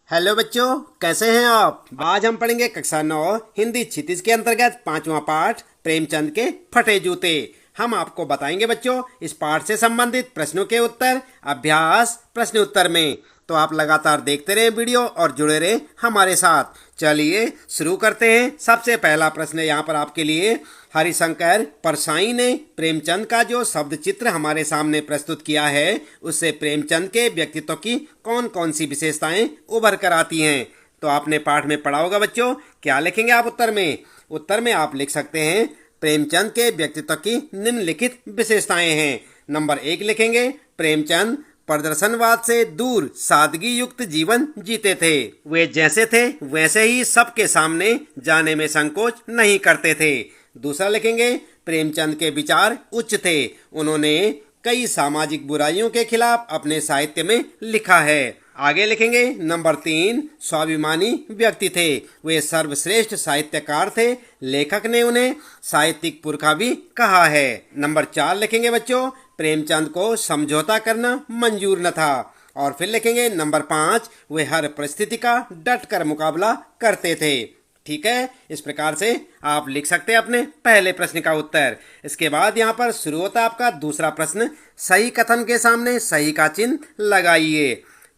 Hello बच्चों, कैसे हैं आप। आज हम पढ़ेंगे कक्षा 9 हिंदी क्षितिज के अंतर्गत 5वां पाठ प्रेमचंद के फटे जूते। हम आपको बताएंगे बच्चों इस पाठ से संबंधित प्रश्नों के उत्तर अभ्यास प्रश्न उत्तर में। तो आप लगातार देखते रहें वीडियो और जुड़े रहें हमारे साथ। चलिए शुरू करते हैं। सबसे पहला प्रश्न यहाँ पर आपके लिए हरिशंकर परसाई ने प्रेमचंद का जो शब्द चित्र हमारे सामने प्रस्तुत किया है उससे प्रेमचंद के व्यक्तित्व की कौन कौन सी विशेषताएं उभर कर आती हैं। तो आपने पाठ में पढ़ा होगा बच्चों। क्या लिखेंगे आप उत्तर में? उत्तर में आप लिख सकते हैं प्रेमचंद के व्यक्तित्व की निम्नलिखित विशेषताएं हैं। नंबर 1 लिखेंगे प्रेमचंद प्रदर्शनवाद से दूर सादगी युक्त जीवन जीते थे। वे जैसे थे वैसे ही सबके सामने जाने में संकोच नहीं करते थे। दूसरा लिखेंगे प्रेमचंद के विचार उच्च थे। उन्होंने कई सामाजिक बुराइयों के खिलाफ अपने साहित्य में लिखा है। आगे लिखेंगे नंबर 3 स्वाभिमानी व्यक्ति थे। वे सर्वश्रेष्ठ साहित्यकार थे। लेखक ने उन्हें साहित्यिक पुरखा भी कहा है। नंबर 4 लिखेंगे बच्चों प्रेमचंद को समझौता करना मंजूर न था। और फिर लिखेंगे नंबर 5 वे हर परिस्थिति का डट कर मुकाबला करते थे। ठीक है, इस प्रकार से आप लिख सकते हैं अपने पहले प्रश्न का उत्तर। इसके बाद यहाँ पर शुरू होता है आपका दूसरा प्रश्न। सही कथन के सामने सही का चिन्ह लगाइए।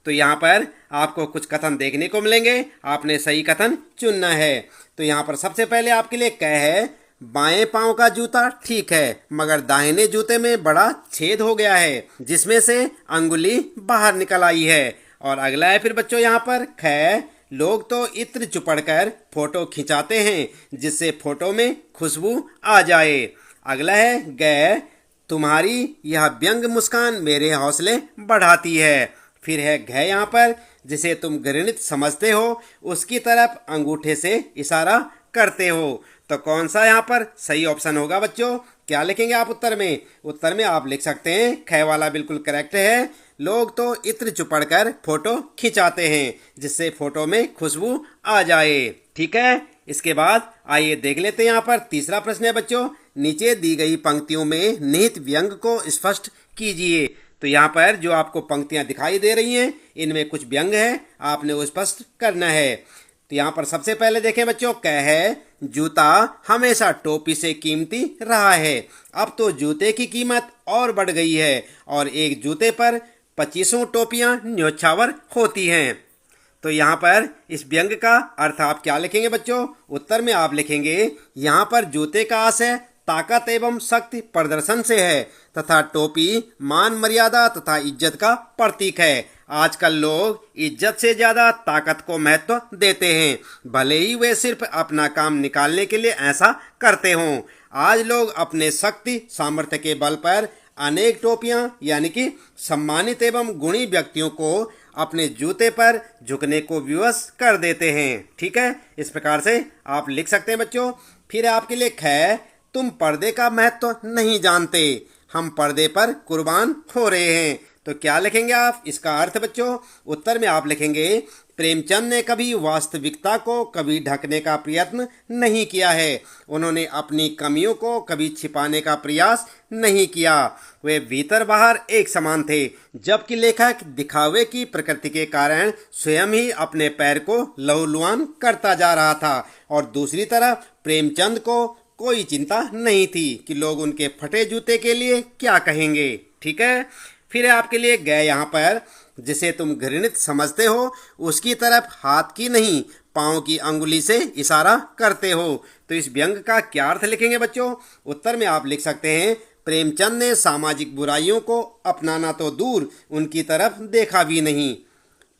तो यहाँ पर आपको कुछ कथन देखने को मिलेंगे, आपने सही कथन चुनना है। तो यहाँ पर सबसे पहले आपके लिए क्या है, बाएं पांव का जूता ठीक है मगर दाहिने जूते में बड़ा छेद हो गया है जिसमें से अंगुली बाहर निकल आई है। और अगला है फिर बच्चों यहाँ पर ख लोग तो इत्र चुपड़कर फोटो खिंचाते हैं जिससे फोटो में खुशबू आ जाए। अगला है ग तुम्हारी यह व्यंग मुस्कान मेरे हौसले बढ़ाती है। फिर है घ यहाँ पर जिसे तुम घृणित समझते हो उसकी तरफ अंगूठे से इशारा करते हो। तो कौन सा यहाँ पर सही ऑप्शन होगा बच्चों? क्या लिखेंगे आप उत्तर में? उत्तर में आप लिख सकते हैं ख वाला बिल्कुल करेक्ट है। लोग तो इत्र चुपड़कर फोटो खिंचाते हैं जिससे फोटो में खुशबू आ जाए। ठीक है, इसके बाद आइए देख लेते हैं यहाँ पर तीसरा प्रश्न है बच्चों। नीचे दी गई पंक्तियों में निहित व्यंग को स्पष्ट कीजिए। तो यहाँ पर जो आपको पंक्तियां दिखाई दे रही हैं इनमें कुछ व्यंग है, आपने वो स्पष्ट करना है। तो यहाँ पर सबसे पहले देखें बच्चों क्या है, जूता हमेशा टोपी से कीमती रहा है। अब तो जूते की कीमत और बढ़ गई है और एक जूते पर 25 टोपियां न्योछावर होती हैं। तो यहाँ पर इस व्यंग का अर्थ आप क्या लिखेंगे बच्चों? उत्तर में आप लिखेंगे यहाँ पर जूते का आशय ताकत एवं शक्ति प्रदर्शन से है तथा टोपी मान मर्यादा तथा इज्जत का प्रतीक है। आजकल लोग इज्जत से ज्यादा ताकत को महत्व देते हैं, भले ही वे सिर्फ अपना काम निकालने के लिए ऐसा करते हों। आज लोग अपने शक्ति सामर्थ्य के बल पर अनेक टोपियां यानी कि सम्मानित एवं गुणी व्यक्तियों को अपने जूते पर झुकने को विवश कर देते हैं। ठीक है, इस प्रकार से आप लिख सकते हैं बच्चों। फिर आपके लिए है तुम पर्दे का महत्व नहीं जानते, हम पर्दे पर कुर्बान हो रहे हैं। तो क्या लिखेंगे आप इसका अर्थ बच्चों? उत्तर में आप लिखेंगे प्रेमचंद ने कभी वास्तविकता को कभी ढकने का प्रयत्न नहीं किया है। उन्होंने अपनी कमियों को कभी छिपाने का प्रयास नहीं किया। वे भीतर बाहर एक समान थे, जबकि लेखक दिखावे की प्रकृति के कारण स्वयं ही अपने पैर को लहूलुहान करता जा रहा था और दूसरी तरफ प्रेमचंद को कोई चिंता नहीं थी कि लोग उनके फटे जूते के लिए क्या कहेंगे। ठीक है, फिर आपके लिए गए यहाँ पर जिसे तुम घृणित समझते हो उसकी तरफ हाथ की नहीं पांव की अंगुली से इशारा करते हो। तो इस व्यंग का क्या अर्थ लिखेंगे बच्चों? उत्तर में आप लिख सकते हैं प्रेमचंद ने सामाजिक बुराइयों को अपनाना तो दूर उनकी तरफ देखा भी नहीं।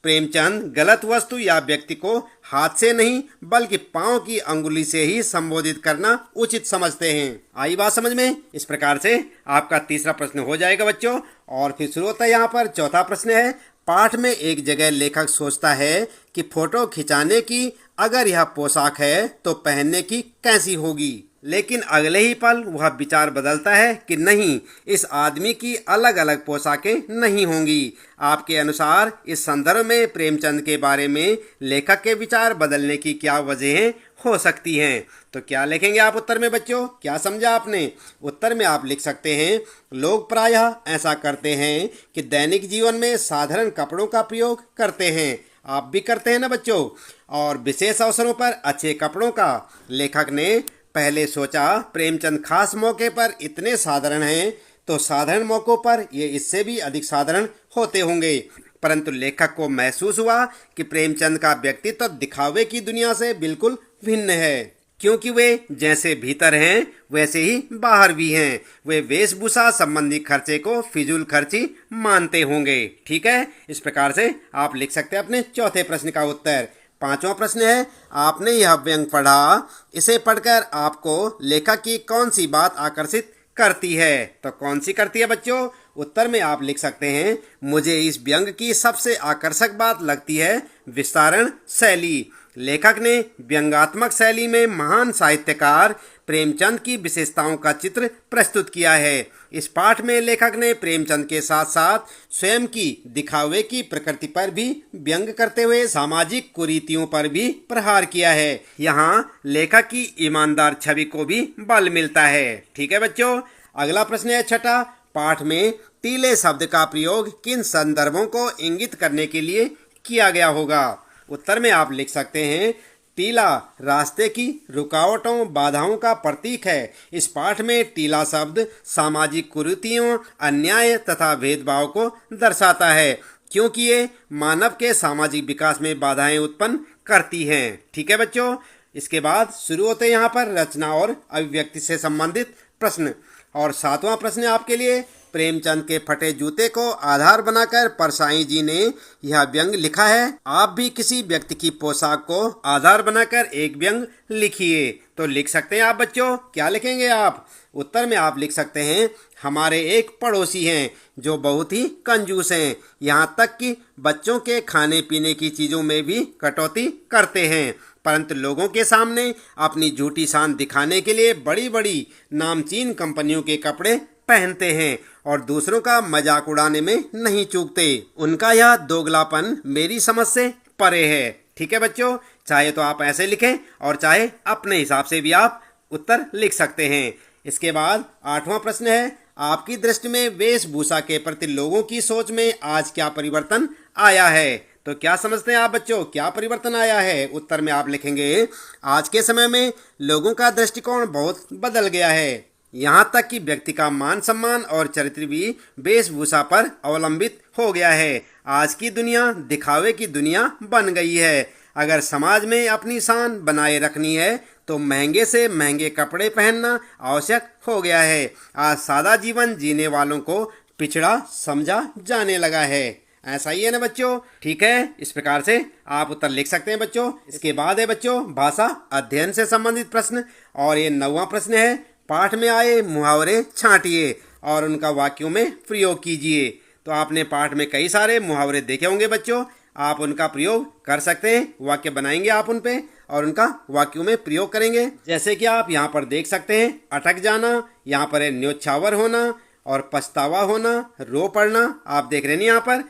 प्रेमचंद गलत वस्तु या व्यक्ति को हाथ से नहीं बल्कि पांव की अंगुली से ही संबोधित करना उचित समझते हैं। आई बात समझ में? इस प्रकार से आपका तीसरा प्रश्न हो जाएगा बच्चों। और फिर शुरू होता है यहाँ पर चौथा प्रश्न है। पाठ में एक जगह लेखक सोचता है कि फोटो खिंचाने की अगर यह पोशाक है तो पहनने की कैसी होगी, लेकिन अगले ही पल वह विचार बदलता है कि नहीं, इस आदमी की अलग अलग पोशाकें नहीं होंगी। आपके अनुसार इस संदर्भ में प्रेमचंद के बारे में लेखक के विचार बदलने की क्या वजहें हो सकती हैं? तो क्या लिखेंगे आप उत्तर में बच्चों? क्या समझा आपने? उत्तर में आप लिख सकते हैं लोग प्रायः ऐसा करते हैं कि दैनिक जीवन में साधारण कपड़ों का प्रयोग करते हैं। आप भी करते हैं ना बच्चों। और विशेष अवसरों पर अच्छे कपड़ों का लेखक ने पहले सोचा प्रेमचंद खास मौके पर इतने साधारण हैं तो साधारण मौकों पर ये इससे भी अधिक साधारण होते होंगे। परंतु लेखक को महसूस हुआ कि प्रेमचंद का व्यक्तित्व दिखावे की दुनिया से बिल्कुल भिन्न है, क्योंकि वे जैसे भीतर हैं वैसे ही बाहर भी हैं। वे वेशभूषा संबंधी खर्चे को फिजूल खर्ची मानते होंगे। ठीक है, इस प्रकार से आप लिख सकते हैं अपने चौथे प्रश्न का उत्तर। पांचवा प्रश्न है, आपने यह व्यंग पढ़ा, इसे पढ़कर आपको लेखक की कौन सी बात आकर्षित करती है? तो कौन सी करती है बच्चों? उत्तर में आप लिख सकते हैं, मुझे इस व्यंग की सबसे आकर्षक बात लगती है विस्तारण शैली। लेखक ने व्यंग्यात्मक शैली में महान साहित्यकार प्रेमचंद की विशेषताओं का चित्र प्रस्तुत किया है। इस पाठ में लेखक ने प्रेमचंद के साथ साथ स्वयं की दिखावे की प्रकृति पर भी व्यंग करते हुए सामाजिक कुरीतियों पर भी प्रहार किया है। यहाँ लेखक की ईमानदार छवि को भी बल मिलता है। ठीक है बच्चों, अगला प्रश्न है छठा, पाठ में टीले शब्द का प्रयोग किन संदर्भों को इंगित करने के लिए किया गया होगा? उत्तर में आप लिख सकते हैं, टीला रास्ते की रुकावटों बाधाओं का प्रतीक है। इस पाठ में टीला शब्द सामाजिक कुरीतियों, अन्याय तथा भेदभाव को दर्शाता है, क्योंकि ये मानव के सामाजिक विकास में बाधाएं उत्पन्न करती हैं। ठीक है बच्चों, इसके बाद शुरू होते हैं यहाँ पर रचना और अभिव्यक्ति से संबंधित प्रश्न। और सातवां प्रश्न आपके लिए, प्रेमचंद के फटे जूते को आधार बनाकर परसाई जी ने यह व्यंग लिखा है। आप भी किसी व्यक्ति की पोशाक को आधार बनाकर एक व्यंग लिखिए। तो लिख सकते हैं आप बच्चों, क्या लिखेंगे आप? उत्तर में आप लिख सकते हैं, हमारे एक पड़ोसी हैं जो बहुत ही कंजूस हैं, यहाँ तक कि बच्चों के खाने पीने की चीज़ों में भी कटौती करते हैं, परंतु लोगों के सामने अपनी झूठी शान दिखाने के लिए बड़ी बड़ी नामचीन कंपनियों के कपड़े पहनते हैं और दूसरों का मजाक उड़ाने में नहीं चूकते। उनका यह दोगलापन मेरी समझ से परे है। ठीक है बच्चों, चाहे तो आप ऐसे लिखें और चाहे अपने हिसाब से भी आप उत्तर लिख सकते हैं। इसके बाद आठवां प्रश्न है, आपकी दृष्टि में वेशभूषा के प्रति लोगों की सोच में आज क्या परिवर्तन आया है? तो क्या समझते हैं आप बच्चों, क्या परिवर्तन आया है? उत्तर में आप लिखेंगे, आज के समय में लोगों का दृष्टिकोण बहुत बदल गया है, यहाँ तक कि व्यक्ति का मान सम्मान और चरित्र भी वेशभूषा पर अवलंबित हो गया है। आज की दुनिया दिखावे की दुनिया बन गई है। अगर समाज में अपनी शान बनाए रखनी है तो महंगे से महंगे कपड़े पहनना आवश्यक हो गया है। आज सादा जीवन जीने वालों को पिछड़ा समझा जाने लगा है। ऐसा ही है ना बच्चों? ठीक है, इस प्रकार से आप उत्तर लिख सकते हैं बच्चों। इसके बाद है बच्चों भाषा अध्ययन से संबंधित प्रश्न, और ये 9वां प्रश्न है, पाठ में आए मुहावरे छांटिए और उनका वाक्यों में प्रयोग कीजिए। तो आपने पाठ में कई सारे मुहावरे देखे होंगे बच्चों, आप उनका प्रयोग कर सकते हैं, वाक्य बनाएंगे आप उन पे और उनका वाक्यों में प्रयोग करेंगे। जैसे कि आप यहाँ पर देख सकते हैं, अटक जाना, यहाँ पर है न्योछावर होना और पछतावा होना, रो पड़ना, आप देख रहे हैं यहाँ पर।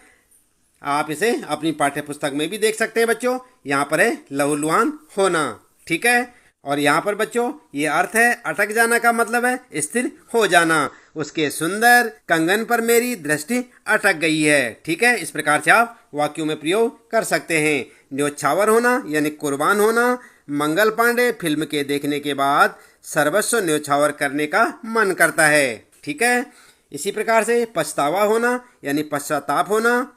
आप इसे अपनी पाठ्य पुस्तक में भी देख सकते हैं बच्चों। यहाँ पर है लहूलुहान होना। ठीक है, और यहाँ पर बच्चों ये अर्थ है, अटक जाना का मतलब है स्थिर हो जाना। उसके सुंदर कंगन पर मेरी दृष्टि अटक गई है। ठीक है, इस प्रकार से आप वाक्यों में प्रयोग कर सकते हैं। न्योछावर होना यानी कुर्बान होना। मंगल पांडे फिल्म के देखने के बाद सर्वस्व न्योछावर करने का मन करता है। ठीक है, इसी प्रकार से पछतावा होना यानी पश्चाताप होना।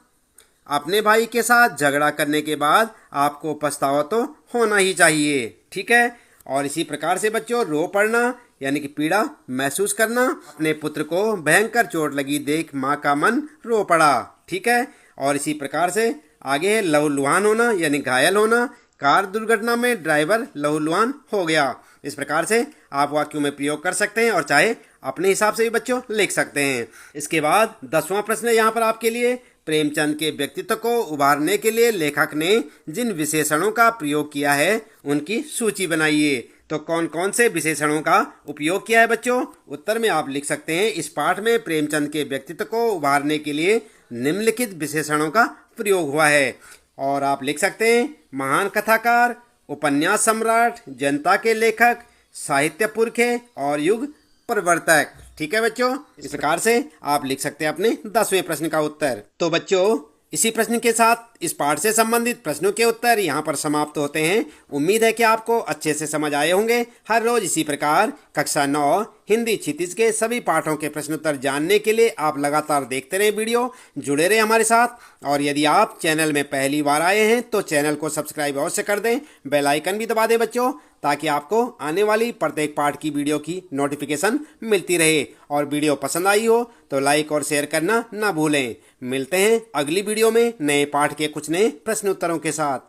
अपने भाई के साथ झगड़ा करने के बाद आपको पछतावा तो होना ही चाहिए। ठीक है, और इसी प्रकार से बच्चों रो पड़ना यानी कि पीड़ा महसूस करना। अपने पुत्र को भयंकर चोट लगी देख माँ का मन रो पड़ा। ठीक है, और इसी प्रकार से आगे है लहूलुहान होना यानी घायल होना। कार दुर्घटना में ड्राइवर लहूलुहान हो गया। इस प्रकार से आप वाक्यों में प्रयोग कर सकते हैं और चाहे अपने हिसाब से भी बच्चों लिख सकते हैं। इसके बाद 10वां प्रश्न है यहाँ पर आपके लिए, प्रेमचंद के व्यक्तित्व को उभारने के लिए लेखक ने जिन विशेषणों का प्रयोग किया है उनकी सूची बनाइए। तो कौन कौन से विशेषणों का उपयोग किया है बच्चों? उत्तर में आप लिख सकते हैं, इस पाठ में प्रेमचंद के व्यक्तित्व को उभारने के लिए निम्नलिखित विशेषणों का प्रयोग हुआ है। और आप लिख सकते हैं, महान कथाकार, उपन्यास सम्राट, जनता के लेखक, साहित्य पुरखे और युग प्रवर्तक। ठीक है बच्चों, इस प्रकार से आप लिख सकते हैं अपने 10वें प्रश्न का उत्तर। तो बच्चों इसी प्रश्न के साथ इस पाठ से संबंधित प्रश्नों के उत्तर यहाँ पर समाप्त होते हैं। उम्मीद है कि आपको अच्छे से समझ आए होंगे। हर रोज इसी प्रकार कक्षा 9 हिंदी क्षितिज के सभी पाठों के प्रश्नोत्तर जानने के लिए आप लगातार देखते रहे वीडियो, जुड़े रहे हमारे साथ। और यदि आप चैनल में पहली बार आए हैं तो चैनल को सब्सक्राइब अवश्य कर दें, बेल आइकन भी दबा दें बच्चों, ताकि आपको आने वाली प्रत्येक पाठ की वीडियो की नोटिफिकेशन मिलती रहे। और वीडियो पसंद आई हो तो लाइक और शेयर करना ना भूलें। मिलते हैं अगली वीडियो में नए पाठ के कुछ नए प्रश्न उत्तरों के साथ।